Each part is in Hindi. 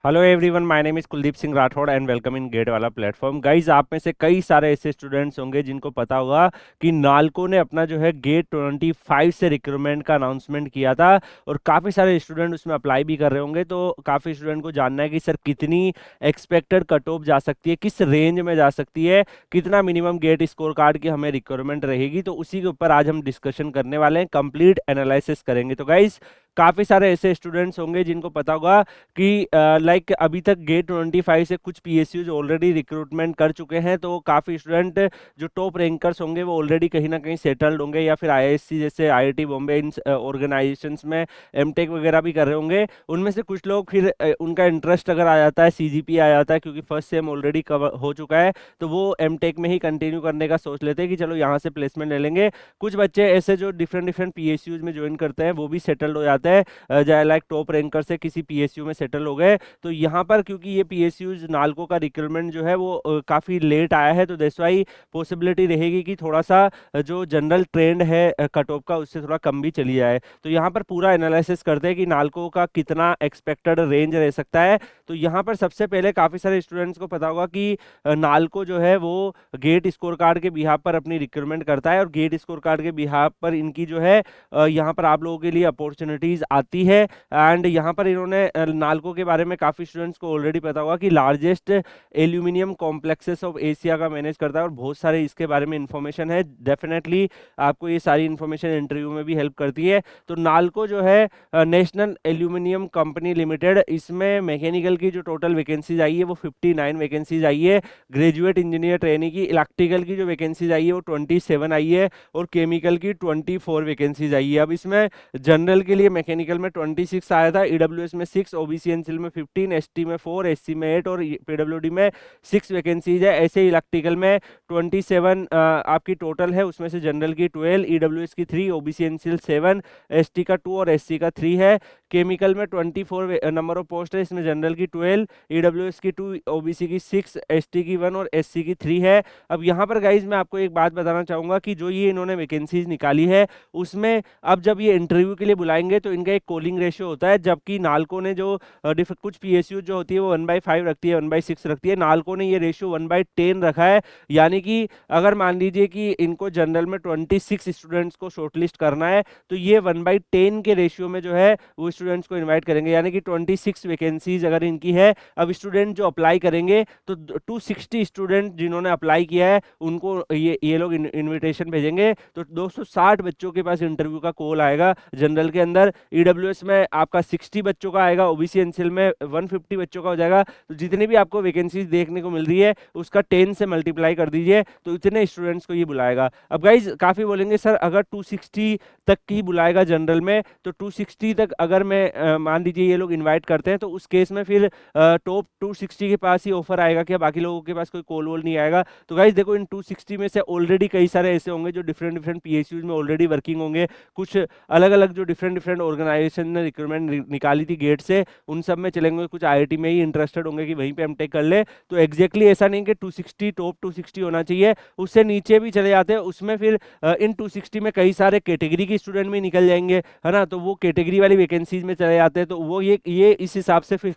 Hello everyone, my name is Kuldeep Singh Rathore and welcome in gate वाला प्लेटफॉर्म। गाइज, आप में से कई सारे ऐसे स्टूडेंट्स होंगे जिनको पता होगा कि नालको ने अपना जो है गेट 25 से रिक्रूटमेंट का अनाउंसमेंट किया था और काफ़ी सारे स्टूडेंट उसमें अप्लाई भी कर रहे होंगे। तो काफ़ी स्टूडेंट को जानना है कि सर कितनी एक्सपेक्टेड कट ऑफ जा सकती है, किस रेंज में जा सकती है, कितना मिनिमम गेट स्कोर कार्ड की हमें रिक्वायरमेंट रहेगी। तो उसी के ऊपर आज हम डिस्कशन करने वाले हैं, कंप्लीट एनालिसिस करेंगे। तो गाइज, काफ़ी सारे ऐसे स्टूडेंट्स होंगे जिनको पता होगा कि लाइक अभी तक गेट 25 से कुछ पीएसयूज ऑलरेडी रिक्रूटमेंट कर चुके हैं। तो काफ़ी स्टूडेंट जो टॉप रैंकर्स होंगे वो ऑलरेडी कहीं ना कहीं सेटल्ड होंगे, या फिर आईआईएससी जैसे आईआईटी बॉम्बे इन ऑर्गेनाइजेशंस में एमटेक वगैरह भी कर रहे होंगे। उनमें से कुछ लोग फिर उनका इंटरेस्ट अगर आ जाता है, सीजीपी आ जाता है, क्योंकि फर्स्ट सेम ऑलरेडी कवर हो चुका है, तो वो एमटेक में ही कंटिन्यू करने का सोच लेते हैं कि चलो यहाँ से प्लेसमेंट ले लेंगे। कुछ बच्चे ऐसे जो डिफरेंट डिफरेंट पीएसयूज में ज्वाइन करते हैं वो भी सेटल्ड हो जाते हैं, चाहे लाइक टॉप रैंकर से किसी पीएसयू में सेटल हो गए। तो यहाँ पर क्योंकि ये पीएसयूज नालको का रिक्रूटमेंट जो है वो काफ़ी लेट आया है, तो दैट्स वाई पॉसिबिलिटी रहेगी कि थोड़ा सा जो जनरल ट्रेंड है कट ऑफ का उससे थोड़ा कम भी चली जाए। तो यहाँ पर पूरा एनालिसिस करते हैं कि नालको का कितना एक्सपेक्टेड रेंज रह सकता है। तो यहाँ पर सबसे पहले काफ़ी सारे स्टूडेंट्स को पता होगा कि नालको जो है वो गेट स्कोर कार्ड के बिहाफ पर अपनी रिक्रूटमेंट करता है, और गेट स्कोर कार्ड के बिहाफ पर इनकी जो है यहाँ पर आप लोगों के लिए अपॉर्चुनिटीज आती है। एंड यहाँ पर इन्होंने नालको के बारे में काफ़ी स्टूडेंट्स को ऑलरेडी पता होगा कि largest aluminium complexes of Asia का मैनेज करता है, और बहुत सारे इसके बारे में इंफॉर्मेशन है। डेफिनेटली आपको ये सारी इंफॉर्मेशन इंटरव्यू में भी हेल्प करती है। तो नालको जो है नेशनल एल्यूमिनियम कंपनी लिमिटेड, इसमें मैकेनिकल की जो टोटल वैकेंसीज आई है वो 59 वैकेंसीज आई है। ग्रेजुएट इंजीनियर ट्रेनी की, इलेक्ट्रिकल की जो वैकेंसीज आई है वो 27 आई है, और केमिकल की 24 वैकेंसीज आई है। अब इसमें जनरल के लिए मैकेनिकल में 26 आया था, ईडब्ल्यूएस में 6, ओबीसी एनसीएल में 15, एसटी में 4, एससी में 8 और पीडब्ल्यूडी में 6 वैकेंसीज है। ऐसे इलेक्ट्रिकल में 27 आपकी टोटल है, उसमें से जनरल की 12, ईडब्ल्यूएस की 3, ओबीसी एनसीएल 7, एसटी का 2 और एससी का 3 है। केमिकल में 24 नंबर ऑफ पोस्ट है, इसमें जनरल की 12, ईडब्ल्यूएस की 2, ओबीसी की 6, एसटी की 1 और एससी की 3 है। अब यहाँ पर गाइज मैं आपको एक बात बताना चाहूंगा कि जो ये इन्होंने वैकेंसीज निकाली है उसमें अब जब ये इंटरव्यू के लिए बुलाएंगे तो इनका एक कॉलिंग रेशियो होता है, जबकि नालको ने जो कुछ पीएसयू जो होती है वो 1/5 रखती है, 1/6 रखती है, नालको ने ये रेशियो 1/10 रखा है। यानी कि अगर मान लीजिए कि इनको जनरल में 26 स्टूडेंट्स को शॉर्टलिस्ट करना है, तो ये 1/10 के रेशियो में जो है वो स्टूडेंट्स को इन्वाइट करेंगे, यानी कि 26 वैकेंसीज अगर इनकी है। अब स्टूडेंट जो अप्लाई करेंगे तो 260 स्टूडेंट जिन्होंने अप्लाई किया है उनको ये लोग इनविटेशन भेजेंगे, तो 260 बच्चों के पास इंटरव्यू का कॉल आएगा। जनरल के अंदर ईडब्ल्यूएस में आपका 60 बच्चों का आएगा, ओबीसी एनसीएल में 150 बच्चों का हो जाएगा। तो जितनी भी आपको वैकेंसीज देखने को मिल रही है उसका 10 से मल्टीप्लाई कर दीजिए, तो इतने स्टूडेंट्स को ये बुलाएगा। अब गाइज काफी बोलेंगे सर अगर 260 तक की बुलाएगा जनरल में, तो 260 तक अगर मैं मान लीजिए ये लोग इन्वाइट करते हैं, तो उस केस में फिर टॉप 260 के पास ही ऑफर आएगा, क्या बाकी लोगों के पास कोई कॉल वॉल नहीं आएगा? तो गाइज देखो, इन 260 में से ऑलरेडी कई सारे ऐसे होंगे जो डिफरेंट डिफरेंट पीएसयूज में ऑलरेडी वर्किंग होंगे। कुछ अलग अलग जो डिफरेंट डिफरेंट ऑर्गेनाइजेशन ने रिक्रूटमेंट निकाली थी गेट से, उन सब में चलेंगे। कुछ आईआईटी में ही इंटरेस्टेड होंगे कि वहीं पे एमटेक कर ले। तो एग्जैक्टली ऐसा नहीं कि 260 टॉप 260 होना चाहिए, उससे नीचे भी चले जाते हैं। उसमें फिर इन 260 में कई सारे कैटेगरी के स्टूडेंट भी निकल जाएंगे, है ना, तो वो कैटेगरी वाली वैकेंसीज में चले जाते हैं, तो वो ये इस हिसाब से फिर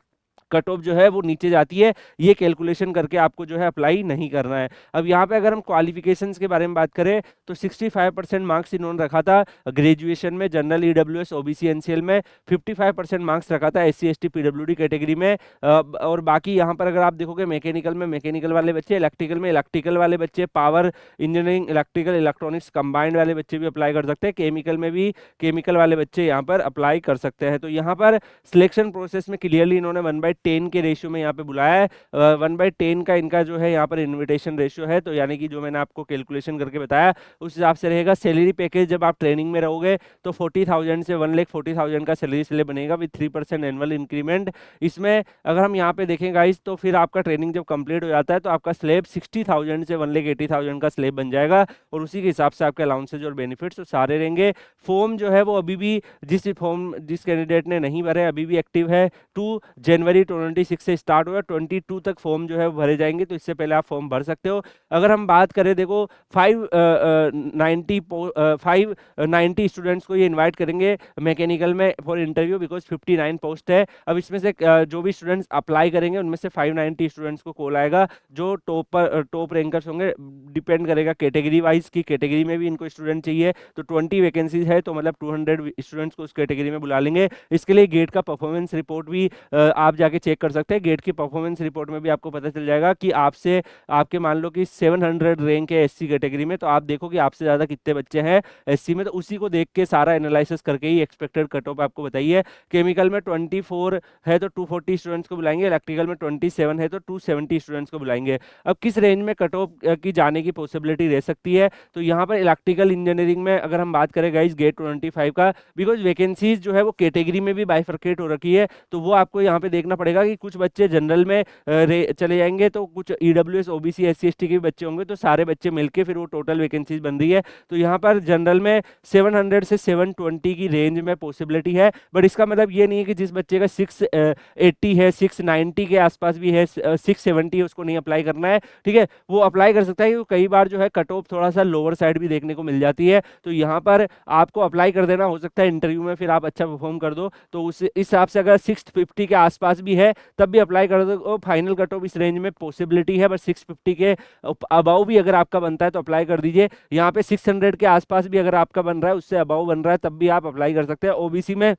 कट ऑफ जो है वो नीचे जाती है। ये कैलकुलेशन करके आपको जो है अप्लाई नहीं करना है। अब यहाँ पे अगर हम क्वालिफिकेशंस के बारे में बात करें तो 65% मार्क्स इन्होंने रखा था ग्रेजुएशन में, जनरल ईडब्ल्यूएस ओबीसी एनसीएल में 55% मार्क्स रखा था एससी एसटी पीडब्ल्यूडी कैटेगरी में। और बाकी यहाँ पर अगर आप देखोगे मैकेनिकल में मैकेनिकल वाले बच्चे, इलेक्ट्रिकल में इलेक्ट्रिकल वाले बच्चे, power engineering electrical electronics combined वाले बच्चे भी अप्लाई कर सकते हैं, केमिकल में भी केमिकल वाले बच्चे यहाँ पर अप्लाई कर सकते हैं। तो यहाँ पर सिलेक्शन प्रोसेस में क्लियरली इन्होंने 1/10 के रेशियो में यहाँ पे बुलाया है। 1/10 का इनका जो है यहाँ पर इनविटेशन रेशियो है, तो यानी कि जो मैंने आपको कैलकुलेशन करके बताया उस हिसाब से रहेगा। सैलरी पैकेज जब आप ट्रेनिंग में रहोगे तो 40,000 से 1,40,000 का सैलरी स्लेब बनेगा विद 3% एनुअल इंक्रीमेंट। इसमें अगर हम यहाँ पे देखें गाइस, तो फिर आपका ट्रेनिंग जब कंप्लीट हो जाता है तो आपका स्लेब 60,000 से 1,80,000 का स्लेब बन जाएगा, और उसी के हिसाब से आपके अलाउंसेज और बेनिफिट्स तो सारे रहेंगे। फॉर्म जो है वो अभी भी जिस कैंडिडेट ने नहीं भरे अभी भी एक्टिव है, 2 जनवरी 2026 से स्टार्ट हुआ, 22 तक फॉर्म जो है भरे जाएंगे, तो इससे पहले आप फॉर्म भर सकते हो। अगर हम बात करें, देखो 590 स्टूडेंट्स को ये इनवाइट करेंगे मैकेनिकल में फॉर इंटरव्यू, बिकॉज 59 पोस्ट है। अब इसमें से जो भी स्टूडेंट्स अप्लाई करेंगे उनमें से 590 स्टूडेंट्स को कॉल आएगा, जो टॉप रैंकर्स होंगे। डिपेंड करेगा कैटेगरी वाइज, की कैटेगरी में भी इनको स्टूडेंट चाहिए, तो 20 वैकेंसीज है, तो मतलब 200 स्टूडेंट्स को उस कैटेगरी में बुला लेंगे। इसके लिए गेट का परफॉर्मेंस रिपोर्ट भी आप जाके चेक कर सकते हैं। गेट की परफॉर्मेंस रिपोर्ट में भी आपको पता चल जाएगा कि आपसे, आपके मान लो कि 700 रैंक है एससी कैटेगरी में, तो आप देखो कि आपसे ज़्यादा कितने बच्चे हैं एससी में, तो उसी को देख के सारा एनालिसिस करके ही एक्सपेक्टेड कट ऑफ आपको बताइए। केमिकल में 24 है तो 240 स्टूडेंट्स को बुलाएंगे, इलेक्ट्रिकल में 27 है तो 270 स्टूडेंट्स को बुलाएंगे। अब किस रेंज में कट ऑफ की जाने की पॉसिबिलिटी रह सकती है, तो यहाँ पर इलेक्ट्रिकल इंजीनियरिंग में अगर हम बात करें गाइस गेट 25 का, बिकॉज वैकेंसीज जो है वो कैटेगरी में भी बाइफरकेट हो रखी है, तो वो आपको यहाँ पे देखना पड़ेगा कि कुछ बच्चे जनरल में चले जाएंगे, तो कुछ ईडब्ल्यूएस ओबीसी एससी एसटी के भी बच्चे होंगे, तो सारे बच्चे मिलके फिर वो टोटल वैकेंसीज बन रही है। तो यहाँ पर जनरल में 700 से 720 की रेंज में पॉसिबिलिटी है, बट इसका मतलब ये नहीं है कि जिस बच्चे का 680 है, 690 के आसपास भी है, 670 है, उसको नहीं अप्लाई करना है। ठीक है, वो अप्लाई कर सकता है, क्योंकि कई बार जो है कट ऑफ थोड़ा सा लोअर साइड भी देखने को मिल जाती है, तो यहाँ पर आपको अप्लाई कर देना, हो सकता है इंटरव्यू में फिर आप अच्छा परफॉर्म कर दो, तो उस हिसाब से अगर 650 के आसपास भी है तब भी अप्लाई कर दो। फाइनल कट ऑफ इस रेंज में पॉसिबिलिटी है, बट 650 के अबाउ भी अगर आपका बनता है तो अप्लाई कर दीजिए। यहाँ पे 600 के आसपास भी अगर आपका बन रहा है, उससे अबाउ बन रहा है, तब भी आप अप्लाई कर सकते हैं। ओबीसी में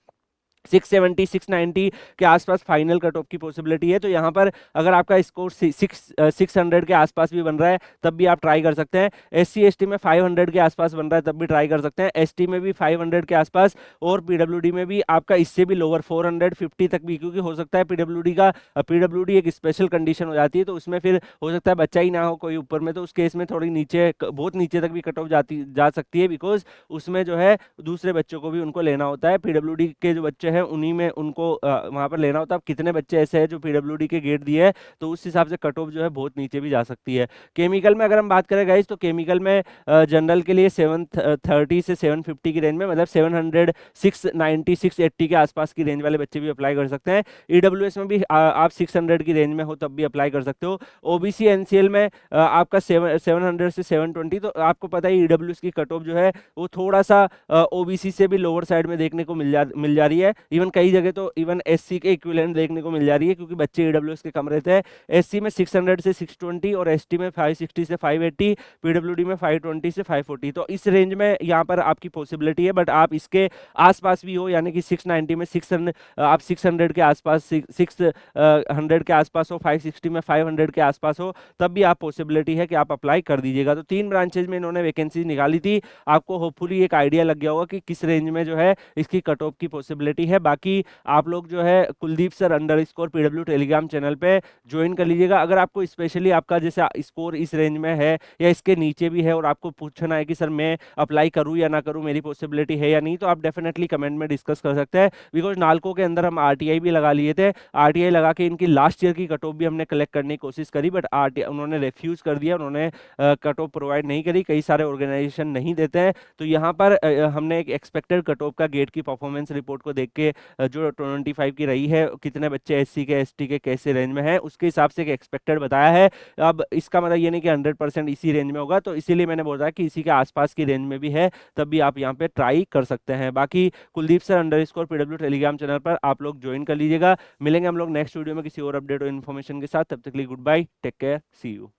670 690 के आसपास फाइनल कट ऑफ की पॉसिबिलिटी है, तो यहाँ पर अगर आपका स्कोर 600 के आसपास भी बन रहा है तब भी आप ट्राई कर सकते हैं। एससी एसटी में 500 के आसपास बन रहा है तब भी ट्राई कर सकते हैं, एसटी में भी 500 के आसपास, और पीडब्ल्यूडी में भी आपका इससे भी लोअर 450 तक भी, क्योंकि हो सकता है पीडब्ल्यूडी एक स्पेशल कंडीशन हो जाती है, तो उसमें फिर हो सकता है बच्चा ही ना हो कोई ऊपर में, तो उस केस में थोड़ी नीचे, बहुत नीचे तक भी कट ऑफ जा सकती है, बिकॉज उसमें जो है दूसरे बच्चों को भी उनको लेना होता है। पीडब्ल्यूडी के जो बच्चे हैं उन्हीं में उनको वहां पर लेना होता है। अब कितने बच्चे ऐसे हैं जो पीडब्ल्यूडी के गेट दिए है, तो उस हिसाब से कट ऑफ जो है बहुत नीचे भी जा सकती है। केमिकल में अगर हम बात करें गाइस, तो केमिकल में जनरल के लिए 730 से 750 की रेंज में, मतलब 700 690 680 के आसपास की रेंज वाले बच्चे भी अप्लाई कर सकते हैं। ईडब्ल्यूएस में भी आप 600 की रेंज में हो तब भी अप्लाई कर सकते हो। ओबीसी एनसीएल में आपका 700 से 720, तो आपको पता है ईडब्ल्यूएस की कट ऑफ जो है वो थोड़ा सा ओबीसी से भी लोअर साइड में देखने को मिल जा रही है। इवन कई जगह तो इवन एससी के इक्विवेलेंट देखने को मिल जा रही है, क्योंकि बच्चे ईडब्ल्यूएस के कम रहते हैं। एससी में 600 से 620 और एसटी में 560 से 580, पीडब्ल्यूडी में 520 से 540, तो इस रेंज में यहाँ पर आपकी पॉसिबिलिटी है। बट आप इसके आसपास भी हो, यानी कि 690 में 600, आप 600 के आसपास, 600 के आसपास हो, 560 में 500 के आसपास हो, तब भी आप पॉसिबिलिटी है कि आप अप्लाई कर दीजिएगा। तो 3 ब्रांचेज में इन्होंने वैकेंसी निकाली थी, आपको होपफुली एक आइडिया लग गया होगा कि किस रेंज में जो है इसकी कट ऑफ की पॉसिबिलिटी है। बाकी आप लोग जो है Kuldeep sir underscore PW telegram channel पे ज्वाइन कर लीजिएगा। अगर आपको स्पेशली आपका जैसे स्कोर इस रेंज में है या इसके नीचे भी है और आपको पूछना है कि सर मैं अप्लाई करूं या ना करूं, मेरी पॉसिबिलिटी है या नहीं, तो आप डेफिनेटली कमेंट में डिस्कस कर सकते हैं। बिकॉज नालको के अंदर हम आरटीआई भी लगा लिए थे, आरटीआई लगा के इनकी लास्ट ईयर की कट ऑफ भी हमने कलेक्ट करने की कोशिश करी, बट उन्होंने रिफ्यूज कर दिया, उन्होंने कट ऑफ प्रोवाइड नहीं करी। कई सारे ऑर्गेनाइजेशन नहीं देते हैं, तो यहाँ पर हमने एक एक्सपेक्टेड कट ऑफ का गेट की परफॉर्मेंस रिपोर्ट को देख के जो 25 की रही है, कितने बच्चे एससी के एसटी के कैसे रेंज में है, उसके हिसाब से एक एक्सपेक्टेड बताया है। अब इसका मतलब ये नहीं कि 100% इसी रेंज में होगा, तो इसीलिए मैंने बोला कि इसी के आसपास की रेंज में भी है, तब भी आप यहाँ पे ट्राई कर सकते हैं। बाकी Kuldeep sir underscore PW telegram channel पर आप लोग ज्वाइन कर लीजिएगा। मिलेंगे हम लोग नेक्स्ट वीडियो में किसी और अपडेट और इन्फॉर्मेशन के साथ, तब तक के लिए goodbye, take care, see you.